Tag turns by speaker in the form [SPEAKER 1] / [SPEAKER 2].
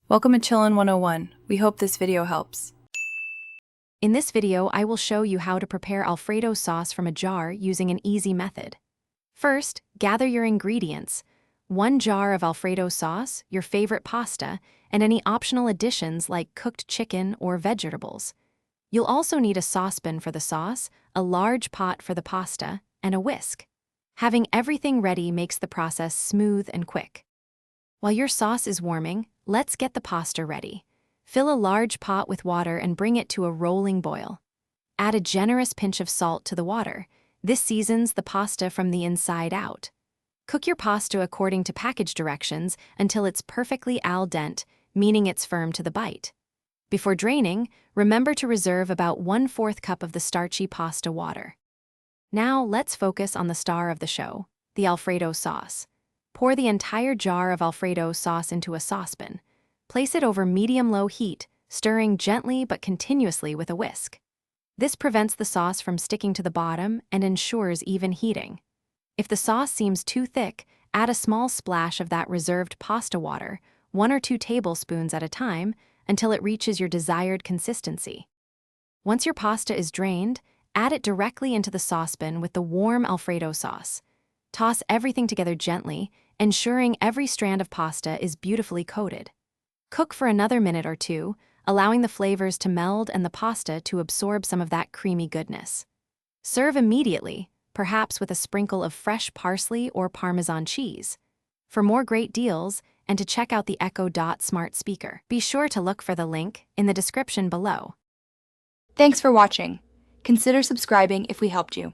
[SPEAKER 1] Welcome to Chillin' 101. We hope this video helps.
[SPEAKER 2] In this video, I will show you how to prepare Alfredo sauce from a jar using an easy method. First, gather your ingredients: 1 jar of Alfredo sauce, your favorite pasta, and any optional additions like cooked chicken or vegetables. You'll also need a saucepan for the sauce, a large pot for the pasta, and a whisk. Having everything ready makes the process smooth and quick. While your sauce is warming, let's get the pasta ready. Fill a large pot with water and bring it to a rolling boil. Add a generous pinch of salt to the water. This seasons the pasta from the inside out. Cook your pasta according to package directions until it's perfectly al dente, meaning it's firm to the bite. Before draining, remember to reserve about 1/4 cup of the starchy pasta water. Now let's focus on the star of the show, the Alfredo sauce. Pour the entire jar of Alfredo sauce into a saucepan. Place it over medium-low heat, stirring gently but continuously with a whisk. This prevents the sauce from sticking to the bottom and ensures even heating. If the sauce seems too thick, add a small splash of that reserved pasta water, 1 or 2 tablespoons at a time, until it reaches your desired consistency. Once your pasta is drained, add it directly into the saucepan with the warm Alfredo sauce. Toss everything together gently, ensuring every strand of pasta is beautifully coated. Cook for another minute or two, allowing the flavors to meld and the pasta to absorb some of that creamy goodness. Serve immediately, perhaps with a sprinkle of fresh parsley or Parmesan cheese. For more great deals, and to check out the Echo Dot smart speaker, be sure to look for the link in the description below.
[SPEAKER 3] Thanks for watching. Consider subscribing if we helped you.